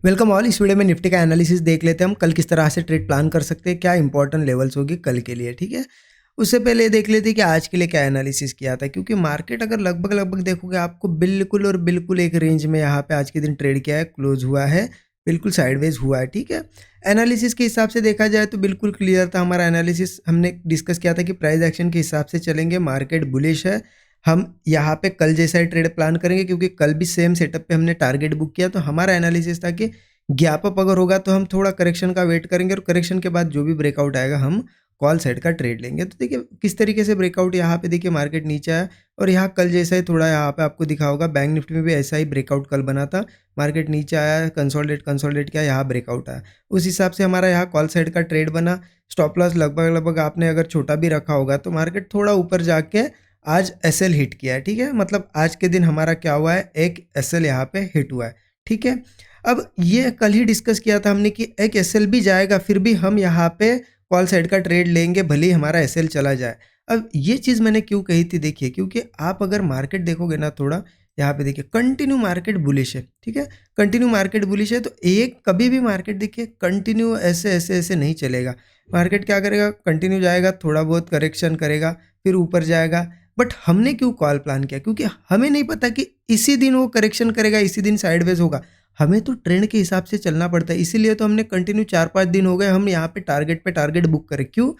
Welcome all. इस video में Nifty का एनालिसिस देख लेते हैं हम कल किस तरह से ट्रेड प्लान कर सकते हैं, क्या इंपॉर्टेंट लेवल्स होगी कल के लिए। ठीक है, उससे पहले देख लेते हैं कि आज के लिए क्या एनालिसिस किया था, क्योंकि मार्केट अगर लगभग देखोगे आपको बिल्कुल और बिल्कुल एक रेंज में यहाँ पे आज के दिन ट्रेड किया है, क्लोज हुआ है, बिल्कुल साइडवेज हुआ है। ठीक है, एनालिसिस के हिसाब से देखा जाए तो बिल्कुल क्लियर था हमारा एनालिसिस। हमने डिस्कस किया था कि प्राइस एक्शन के हिसाब से चलेंगे, मार्केट बुलिश है, हम यहाँ पे कल जैसा ही ट्रेड प्लान करेंगे, क्योंकि कल भी सेम सेटअप पे हमने टारगेट बुक किया। तो हमारा एनालिसिस था कि गैप अप अगर होगा तो हम थोड़ा करेक्शन का वेट करेंगे और करेक्शन के बाद जो भी ब्रेकआउट आएगा हम कॉल साइड का ट्रेड लेंगे। तो देखिए किस तरीके से ब्रेकआउट यहाँ पे देखिए मार्केट नीचे आया और यहाँ कल जैसा ही थोड़ा यहाँ पे आपको दिखा होगा, बैंक निफ्टी में भी ऐसा ही ब्रेकआउट कल बना था। मार्केट नीचे आया, कंसोलिडेट किया, यहाँ ब्रेकआउट आया, उस हिसाब से हमारा यहाँ कॉल साइड का ट्रेड बना। स्टॉप लॉस लगभग आपने अगर छोटा भी रखा होगा तो मार्केट थोड़ा ऊपर जाके आज एसएल हिट किया है। ठीक है, मतलब आज के दिन हमारा क्या हुआ है, एक एसएल यहाँ पे हिट हुआ है। ठीक है, अब ये कल ही डिस्कस किया था हमने कि एक एसएल भी जाएगा फिर भी हम यहाँ पे कॉल साइड का ट्रेड लेंगे, भले ही हमारा एसएल चला जाए। अब ये चीज़ मैंने क्यों कही थी, देखिए क्योंकि आप अगर मार्केट देखोगे ना थोड़ा यहाँ पे देखिए कंटिन्यू मार्केट बुलिश है। ठीक है, कंटिन्यू मार्केट बुलिश है तो एक कभी भी मार्केट देखिए कंटिन्यू ऐसे नहीं चलेगा। मार्केट क्या करेगा, कंटिन्यू जाएगा, थोड़ा बहुत करेक्शन करेगा, फिर ऊपर जाएगा। बट हमने क्यों कॉल प्लान किया, क्योंकि हमें नहीं पता कि इसी दिन वो करेक्शन करेगा, इसी दिन साइडवेज होगा। हमें तो ट्रेंड के हिसाब से चलना पड़ता है, इसीलिए तो हमने कंटिन्यू 4-5 दिन हो गए हम यहाँ पे टारगेट बुक करें। क्यों?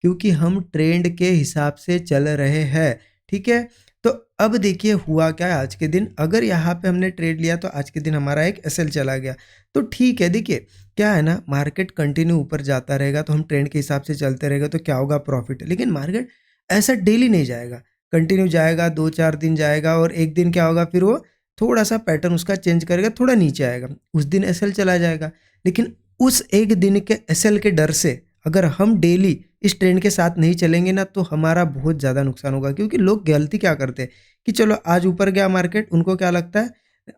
क्योंकि हम ट्रेंड के हिसाब से चल रहे हैं। ठीक है, तो अब देखिए हुआ क्या है आज के दिन, अगर यहाँ पे हमने ट्रेड लिया तो आज के दिन हमारा एक एसएल चला गया तो ठीक है। देखिए क्या है ना, मार्केट कंटिन्यू ऊपर जाता रहेगा तो हम ट्रेंड के हिसाब से चलते रहेगा तो क्या होगा, प्रॉफिट है। लेकिन मार्केट ऐसा डेली नहीं जाएगा, कंटिन्यू जाएगा, 2-4 दिन जाएगा और एक दिन क्या होगा, फिर वो थोड़ा सा पैटर्न उसका चेंज करेगा, थोड़ा नीचे आएगा, उस दिन एसएल चला जाएगा। लेकिन उस एक दिन के एसएल के डर से अगर हम डेली इस ट्रेंड के साथ नहीं चलेंगे ना तो हमारा बहुत ज़्यादा नुकसान होगा। क्योंकि लोग गलती क्या करते हैं कि चलो आज ऊपर गया मार्केट, उनको क्या लगता है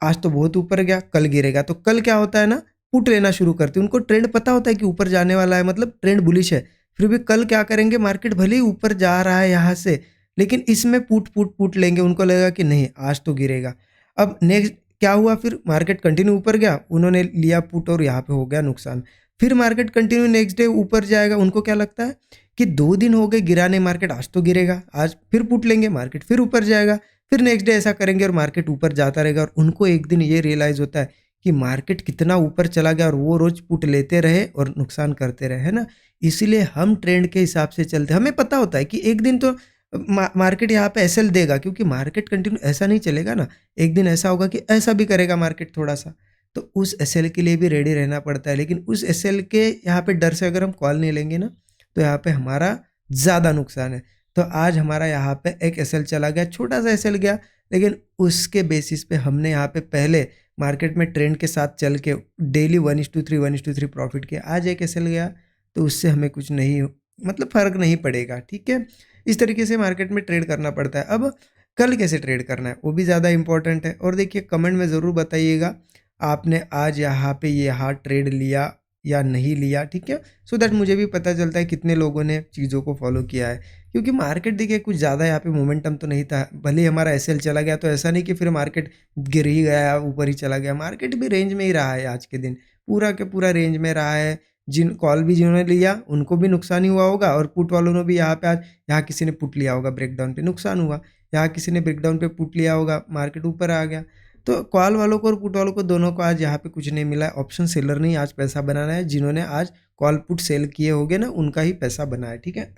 आज तो बहुत ऊपर गया, कल गिरेगा, तो कल क्या होता है ना, पुट लेना शुरू करते हैं। उनको ट्रेंड पता होता है कि ऊपर जाने वाला है, मतलब ट्रेंड बुलिश है, फिर भी कल क्या करेंगे, मार्केट भले ही ऊपर जा रहा है यहाँ से लेकिन इसमें पुट लेंगे, उनको लगेगा कि नहीं आज तो गिरेगा। अब नेक्स्ट क्या हुआ, फिर मार्केट कंटिन्यू ऊपर गया, उन्होंने लिया पुट और यहाँ पे हो गया नुकसान। फिर मार्केट कंटिन्यू नेक्स्ट डे ऊपर जाएगा, उनको क्या लगता है कि 2 दिन हो गए गिरा नहीं मार्केट, आज तो गिरेगा, आज फिर पुट लेंगे, मार्केट फिर ऊपर जाएगा, फिर नेक्स्ट डे ऐसा करेंगे और मार्केट ऊपर जाता रहेगा। और उनको एक दिन ये रियलाइज़ होता है कि मार्केट कितना ऊपर चला गया और वो रोज़ पुट लेते रहे और नुकसान करते रहे, है ना। इसीलिए हम ट्रेंड के हिसाब से चलते, हमें पता होता है कि एक दिन तो मार्केट यहाँ पे एसएल देगा, क्योंकि मार्केट कंटिन्यू ऐसा नहीं चलेगा ना, एक दिन ऐसा होगा कि ऐसा भी करेगा मार्केट थोड़ा सा, तो उस एसएल के लिए भी रेडी रहना पड़ता है। लेकिन उस एसएल के यहाँ पे डर से अगर हम कॉल नहीं लेंगे ना तो यहाँ पे हमारा ज़्यादा नुकसान है। तो आज हमारा यहाँ पे एक एसएल चला गया, छोटा सा एसएल गया, लेकिन उसके बेसिस पे हमने यहाँ पे पहले मार्केट में ट्रेंड के साथ चल के डेली 1:3 प्रॉफिट किया। आज एक एसएल गया तो उससे हमें कुछ नहीं, मतलब फ़र्क नहीं पड़ेगा। ठीक है, इस तरीके से मार्केट में ट्रेड करना पड़ता है। अब कल कैसे ट्रेड करना है वो भी ज़्यादा इंपॉर्टेंट है। और देखिए कमेंट में ज़रूर बताइएगा आपने आज यहाँ पे यहाँ ट्रेड लिया या नहीं लिया। ठीक है, सो दैट मुझे भी पता चलता है कितने लोगों ने चीज़ों को फॉलो किया है। क्योंकि मार्केट देखिए कुछ ज़्यादा यहाँ पे मोमेंटम तो नहीं था, भले ही हमारा एसएल चला गया तो ऐसा नहीं कि फिर मार्केट गिर ही गया, ऊपर ही चला गया। मार्केट भी रेंज में ही रहा है आज के दिन, पूरा के पूरा रेंज में रहा है। जिन्होंने लिया उनको भी नुकसान ही हुआ होगा और पुट वालों ने भी यहाँ पे आज यहाँ किसी ने पुट लिया होगा ब्रेकडाउन पे, नुकसान हुआ। यहाँ किसी ने ब्रेकडाउन पे पुट लिया होगा, मार्केट ऊपर आ गया। तो कॉल वालों को और पुट वालों को दोनों को आज यहाँ पे कुछ नहीं मिला है। ऑप्शन सेलर ने आज पैसा बनाना है, जिन्होंने आज कॉल पुट सेल किए होंगे ना उनका ही पैसा बना है। ठीक है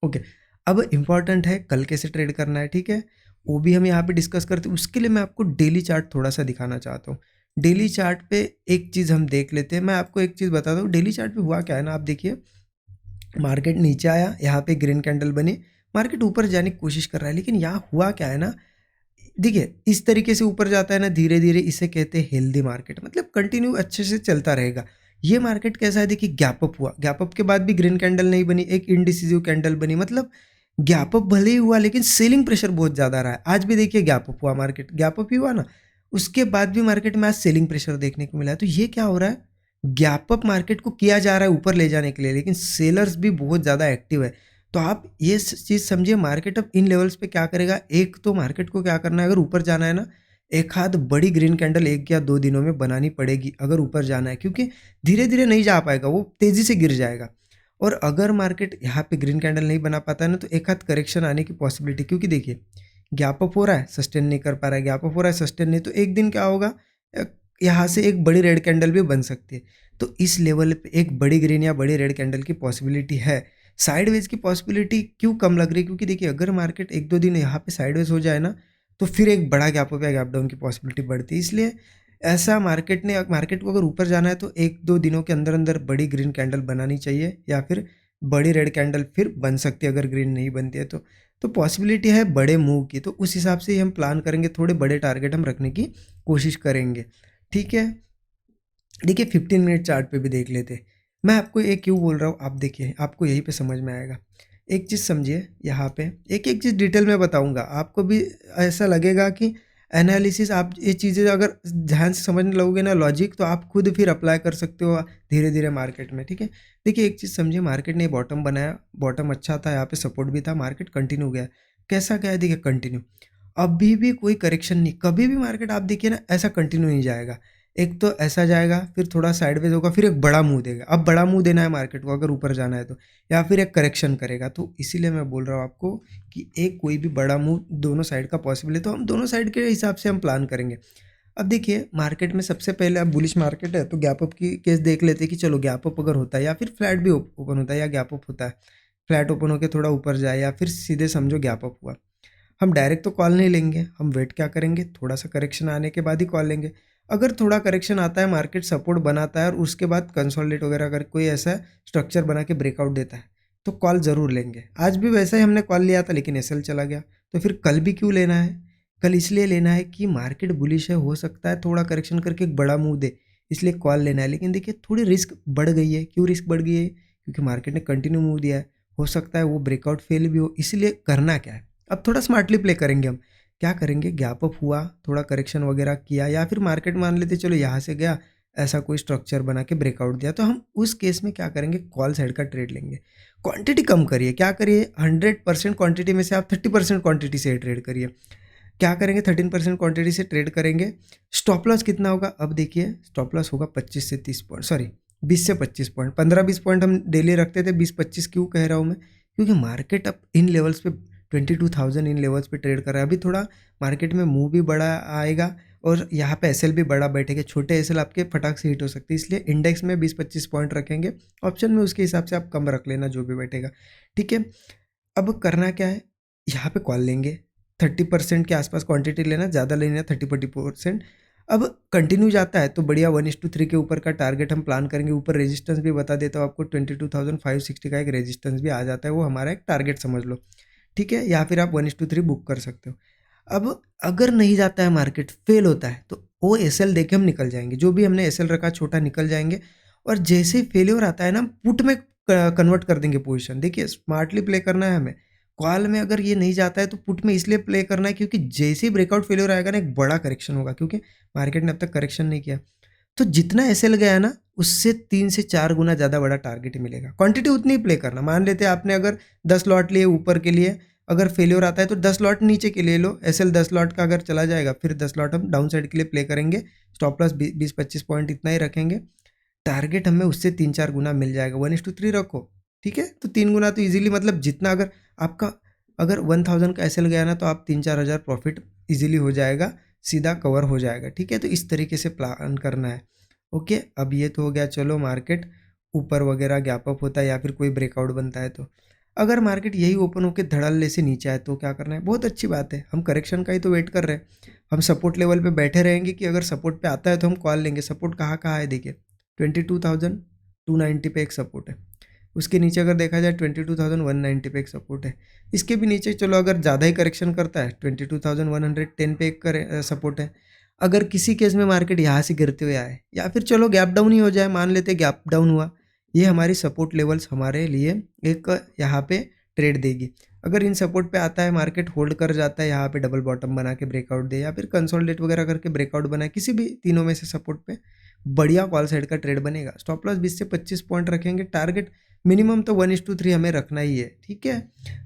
ओके, अब इम्पॉर्टेंट है कल कैसे ट्रेड करना है। ठीक है, वो भी हम यहाँ पे डिस्कस करते हैं। उसके लिए मैं आपको डेली चार्ट थोड़ा सा दिखाना चाहता हूँ। डेली चार्ट पे एक चीज़ हम देख लेते हैं। मैं आपको एक चीज़ बताता हूँ, डेली चार्ट पे हुआ क्या है ना, आप देखिए मार्केट नीचे आया, यहाँ पे ग्रीन कैंडल बनी, मार्केट ऊपर जाने की कोशिश कर रहा है, लेकिन यहाँ हुआ क्या है ना, देखिए इस तरीके से ऊपर जाता है ना धीरे धीरे, इसे कहते हैं हेल्दी मार्केट, मतलब कंटिन्यू अच्छे से चलता रहेगा। ये मार्केट कैसा है, देखिए गैप अप हुआ, गैप अप के बाद भी ग्रीन कैंडल नहीं बनी, एक इनडिसिजिव कैंडल बनी, मतलब गैप अप भले ही हुआ लेकिन सेलिंग प्रेशर बहुत ज़्यादा रहा है। आज भी देखिए गैप अप हुआ, मार्केट गैप अप ही हुआ ना, उसके बाद भी मार्केट में आज सेलिंग प्रेशर देखने को मिला है। तो ये क्या हो रहा है, गैप अप मार्केट को किया जा रहा है ऊपर ले जाने के लिए, लेकिन सेलर्स भी बहुत ज़्यादा एक्टिव है। तो आप ये चीज़ समझिए, मार्केट अब इन लेवल्स पे क्या करेगा, एक तो मार्केट को क्या करना है, अगर ऊपर जाना है ना, एक आध बड़ी ग्रीन कैंडल 1 या 2 दिनों में बनानी पड़ेगी अगर ऊपर जाना है, क्योंकि धीरे-धीरे नहीं जा पाएगा, वो तेज़ी से गिर जाएगा। और अगर मार्केट यहाँ पे ग्रीन कैंडल नहीं बना पाता है ना, तो एक आध करेक्शन आने की पॉसिबिलिटी, क्योंकि देखिए गैप अप हो रहा है, सस्टेन नहीं कर पा रहा है, गैप अप हो रहा है, सस्टेन नहीं, तो एक दिन क्या होगा, अ, यहाँ से एक बड़ी रेड कैंडल भी बन सकती है। तो इस लेवल पे एक बड़ी ग्रीन या बड़ी रेड कैंडल की पॉसिबिलिटी है। साइडवेज की पॉसिबिलिटी क्यों कम लग रही है, क्योंकि देखिए अगर मार्केट 1-2 दिन यहाँ पे साइडवेज हो जाए ना, तो फिर एक बड़ा गैप अप या गैप डाउन की पॉसिबिलिटी बढ़ती है। इसलिए ऐसा मार्केट को अगर ऊपर जाना है तो 1-2 दिनों के अंदर-अंदर बड़ी ग्रीन कैंडल बनानी चाहिए, या फिर बड़ी रेड कैंडल फिर बन सकती है अगर ग्रीन नहीं बनती है तो। तो पॉसिबिलिटी है बड़े मूव की, तो उस हिसाब से ही हम प्लान करेंगे, थोड़े बड़े टारगेट हम रखने की कोशिश करेंगे। ठीक है? देखिए 15 मिनट चार्ट पे भी देख लेते हैं। मैं आपको ये क्यों बोल रहा हूँ, आप देखिए आपको यहीं पे समझ में आएगा। एक चीज़ समझिए, यहाँ पे एक-एक चीज़ डिटेल में बताऊँगा, आपको भी ऐसा लगेगा कि एनालिसिस, आप ये चीज़ें अगर ध्यान से समझने लगोगे ना लॉजिक, तो आप खुद फिर अप्लाई कर सकते हो धीरे-धीरे मार्केट में, ठीक है? देखिए एक चीज़ समझिए, मार्केट ने बॉटम बनाया, बॉटम अच्छा था, यहाँ पे सपोर्ट भी था, मार्केट कंटिन्यू गया। कैसा गया है देखिए, कंटिन्यू। अभी भी कोई करेक्शन नहीं, कभी भी मार्केट आप देखिए ना ऐसा कंटिन्यू नहीं जाएगा। एक तो ऐसा जाएगा, फिर थोड़ा साइडवेज होगा, फिर एक बड़ा मुँह देगा। अब बड़ा मुँह देना है मार्केट को अगर ऊपर जाना है तो, या फिर एक करेक्शन करेगा। तो इसीलिए मैं बोल रहा हूँ आपको कि एक कोई भी बड़ा मुँह दोनों साइड का पॉसिबल है, तो हम दोनों साइड के हिसाब से हम प्लान करेंगे। अब देखिए मार्केट में सबसे पहले, अब बुलिश मार्केट है तो गैप अप की केस देख लेते हैं कि चलो गैप अप अगर होता है, या फिर फ्लैट भी ओपन होता है, या गैप अप होता है, फ्लैट ओपन होकर थोड़ा ऊपर जाए, या फिर सीधे समझो गैप अप हुआ। हम डायरेक्ट तो कॉल नहीं लेंगे, हम वेट क्या करेंगे, थोड़ा सा करेक्शन आने के बाद ही कॉल लेंगे। अगर थोड़ा करेक्शन आता है, मार्केट सपोर्ट बनाता है और उसके बाद कंसोलिडेट वगैरह अगर कोई ऐसा स्ट्रक्चर बना के ब्रेकआउट देता है, तो कॉल ज़रूर लेंगे। आज भी वैसा ही हमने कॉल लिया था, लेकिन एसएल चला गया, तो फिर कल भी क्यों लेना है? कल इसलिए लेना है कि मार्केट बुलिश है, हो सकता है थोड़ा करेक्शन करके एक बड़ा मूव दे, इसलिए कॉल लेना है। लेकिन देखिए थोड़ी रिस्क बढ़ गई है। क्यों रिस्क बढ़ गई है? क्योंकि मार्केट ने कंटिन्यू मूव दिया है, हो सकता है वो ब्रेकआउट फेल भी हो। इसलिए करना क्या है, अब थोड़ा स्मार्टली प्ले करेंगे हम। क्या करेंगे, गैप अप हुआ, थोड़ा करेक्शन वगैरह किया, या फिर मार्केट मान लेते चलो यहाँ से गया, ऐसा कोई स्ट्रक्चर बना के ब्रेकआउट दिया, तो हम उस केस में क्या करेंगे, कॉल साइड का ट्रेड लेंगे। क्वांटिटी कम करिए, क्या करिए, 100% क्वांटिटी में से आप 30% क्वांटिटी से ट्रेड करिए। क्या करेंगे, 13% क्वांटिटी से ट्रेड करेंगे। स्टॉप लॉस कितना होगा, अब देखिए स्टॉप लॉस होगा 25 से 30 पॉइंट, सॉरी 20 से 25 पॉइंट। 15-20 पॉइंट हम डेली रखते थे, 20-25 क्यों कह रहा हूँ मैं, क्योंकि मार्केट अब इन लेवल्स पे 22,000 इन लेवल्स पे ट्रेड कर रहा है। अभी थोड़ा मार्केट में मूव भी बड़ा आएगा, और यहाँ पे एसएल भी बड़ा बैठेगा, छोटे एसएल आपके फटाक से हिट हो सकते हैं, इसलिए इंडेक्स में 20-25 पॉइंट रखेंगे। ऑप्शन में उसके हिसाब से आप कम रख लेना, जो भी बैठेगा, ठीक है। अब करना क्या है, यहाँ पे कॉल लेंगे, 30% के आसपास क्वांटिटी लेना, ज़्यादा लेना 30-40%। अब कंटिन्यू जाता है तो बढ़िया 1:3 के ऊपर का टारगेट हम प्लान करेंगे। ऊपर रेजिस्टेंस भी बता देता हूँ आपको, 22,560 का एक रेजिस्टेंस भी आ जाता है, वो हमारा एक टारगेट समझ लो, ठीक है। या फिर आप 1:3 बुक कर सकते हो। अब अगर नहीं जाता है, मार्केट फेल होता है, तो वो एसएल देके हम निकल जाएंगे, जो भी हमने एसएल रखा छोटा निकल जाएंगे। और जैसे फेलियर आता है ना, पुट में कन्वर्ट कर देंगे पोजीशन। देखिए स्मार्टली प्ले करना है हमें। कॉल में अगर ये नहीं जाता है तो पुट में इसलिए प्ले करना है क्योंकि जैसे ही ब्रेकआउट फेलियर आएगा ना, एक बड़ा करेक्शन होगा, क्योंकि मार्केट ने अब तक करेक्शन नहीं किया। तो जितना एसएल गया ना, उससे 3 से 4 गुना ज़्यादा बड़ा टारगेट मिलेगा। क्वांटिटी उतनी ही प्ले करना। मान लेते हैं आपने अगर 10 लॉट लिए ऊपर के लिए, अगर फेलियर आता है तो 10 लॉट नीचे के ले लो। एसएल 10 लॉट का अगर चला जाएगा, फिर 10 लॉट हम डाउन साइड के लिए प्ले करेंगे। स्टॉप लॉस 20-25 पॉइंट इतना ही रखेंगे। टारगेट हमें उससे 3-4 गुना मिल जाएगा। 1:3 रखो, ठीक है। तो 3 गुना तो ईजिली, मतलब जितना अगर आपका अगर 1000 का एसएल गया ना, तो आप 3-4 हज़ार प्रॉफिट ईजिली हो जाएगा, सीधा कवर हो जाएगा, ठीक है। तो इस तरीके से प्लान करना है। ओके, अब ये तो हो गया, चलो मार्केट ऊपर वगैरह गैप अप होता है या फिर कोई ब्रेकआउट बनता है तो। अगर मार्केट यही ओपन होकर धड़ल्ले से नीचे आए तो क्या करना है, बहुत अच्छी बात है, हम करेक्शन का ही तो वेट कर रहे हैं। हम सपोर्ट लेवल पे बैठे रहेंगे कि अगर सपोर्ट पे आता है तो हम कॉल लेंगे। सपोर्ट कहाँ कहाँ है देखिए, 22,290 पे एक सपोर्ट है, उसके नीचे अगर देखा जाए 22,190 पे एक सपोर्ट है, इसके भी नीचे चलो अगर ज़्यादा ही करेक्शन करता है 22,110 पे एक सपोर्ट है। अगर किसी केस में मार्केट यहाँ से गिरते हुए आए, या फिर चलो गैप डाउन ही हो जाए, मान लेते गैप डाउन हुआ, ये हमारी सपोर्ट लेवल्स हमारे लिए एक यहाँ पे ट्रेड देगी। अगर इन सपोर्ट पे आता है, मार्केट होल्ड कर जाता है, यहाँ पे डबल बॉटम बना के ब्रेकआउट दे, या फिर कंसोलिडेट वगैरह करके ब्रेकआउट बनाए, किसी भी तीनों में से सपोर्ट पे बढ़िया कॉल साइड का ट्रेड बनेगा। स्टॉप लॉस 20 से 25 पॉइंट रखेंगे। टारगेट मिनिमम तो 1:3 हमें रखना ही है, ठीक है।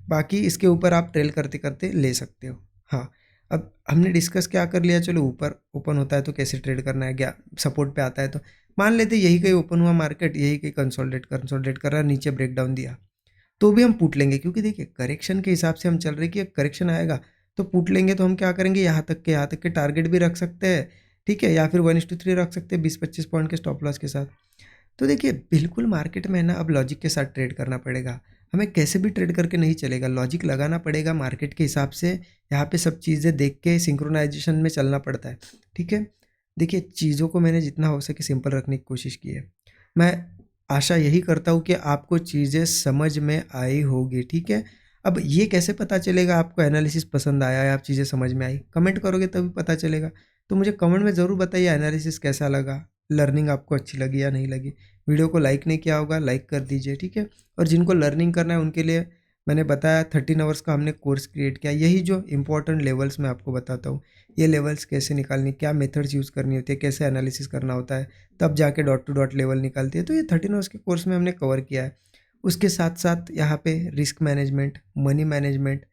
बाकी इसके ऊपर आप ट्रेल करते करते ले सकते हो। हाँ, अब हमने डिस्कस क्या कर लिया, चलो ऊपर ओपन होता है तो कैसे ट्रेड करना है, क्या सपोर्ट पे आता है तो मान लेते यही कहीं ओपन हुआ मार्केट, यही कहीं कंसोलिडेट कर रहा है, नीचे ब्रेकडाउन दिया तो भी हम पुट लेंगे, क्योंकि देखिए करेक्शन के हिसाब से हम चल रहे हैं कि करेक्शन आएगा तो पुट लेंगे। तो हम क्या करेंगे, यहाँ तक के टारगेट भी रख सकते हैं, ठीक है, या फिर 1:3 रख सकते हैं 20-25 पॉइंट के स्टॉप लॉस के साथ। तो देखिए बिल्कुल मार्केट में ना अब लॉजिक के साथ ट्रेड करना पड़ेगा, हमें कैसे भी ट्रेड करके नहीं चलेगा, लॉजिक लगाना पड़ेगा मार्केट के हिसाब से। यहाँ पे सब चीज़ें देख के सिंक्रोनाइजेशन में चलना पड़ता है, ठीक है। देखिए चीज़ों को मैंने जितना हो सके सिंपल रखने की कोशिश की है। मैं आशा यही करता हूँ कि आपको चीज़ें समझ में आई होगी, ठीक है। अब ये कैसे पता चलेगा आपको एनालिसिस पसंद आया या आप चीज़ें समझ में आई, कमेंट करोगे तभी पता चलेगा। तो मुझे कमेंट में ज़रूर बताइए एनालिसिस कैसा लगा, लर्निंग आपको अच्छी लगी या नहीं लगी। वीडियो को लाइक नहीं किया होगा, लाइक कर दीजिए, ठीक है। और जिनको लर्निंग करना है उनके लिए मैंने बताया 13 आवर्स का हमने कोर्स क्रिएट किया। यही जो इंपॉर्टेंट लेवल्स मैं आपको बताता हूँ, ये लेवल्स कैसे निकालनी, क्या मेथड्स यूज़ करनी होती है, कैसे एनालिसिस करना होता है, तब जाके डॉट टू डॉट लेवल निकालती है। तो ये 13 आवर्स के कोर्स में हमने कवर किया है। उसके साथ साथ यहाँ पे risk management, money management,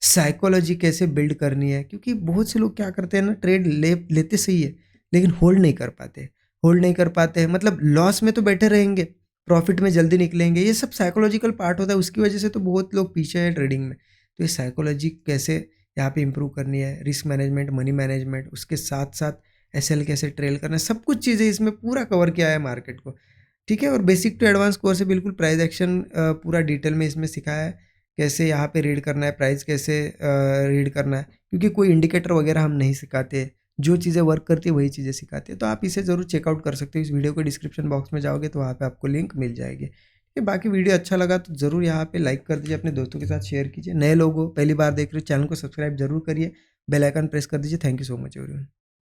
psychology कैसे बिल्ड करनी है, क्योंकि बहुत से लोग क्या करते हैं ना, ट्रेड लेते सही है लेकिन होल्ड नहीं कर पाते हैं, मतलब लॉस में तो बैठे रहेंगे, प्रॉफिट में जल्दी निकलेंगे, ये सब साइकोलॉजिकल पार्ट होता है, उसकी वजह से तो बहुत लोग पीछे हैं ट्रेडिंग में। तो ये साइकोलॉजी कैसे यहाँ पे इंप्रूव करनी है, रिस्क मैनेजमेंट, मनी मैनेजमेंट, उसके साथ साथ एसएल कैसे ट्रेल करना है, सब कुछ चीज़ें इसमें पूरा कवर किया है मार्केट को, ठीक है। और बेसिक टू एडवांस कोर्स है, बिल्कुल प्राइस एक्शन पूरा डिटेल में इसमें सिखाया है, कैसे यहाँ पे रीड करना है, प्राइस कैसे रीड करना है, क्योंकि कोई इंडिकेटर वगैरह हम नहीं सिखाते, जो चीज़ें वर्क करती है वही चीज़ें सिखाते हैं। तो आप इसे ज़रूर चेकआउट कर सकते हो, इस वीडियो के डिस्क्रिप्शन बॉक्स में जाओगे तो वहाँ पे आपको लिंक मिल जाएगी। ठीक है, बाकी वीडियो अच्छा लगा तो ज़रूर यहाँ पे लाइक कर दीजिए, अपने दोस्तों के साथ शेयर कीजिए। नए लोग हो, पहली बार देख रहे हो, चैनल को सब्सक्राइब जरूर करिए, बेल आइकन प्रेस कर दीजिए। Thank you so much everyone.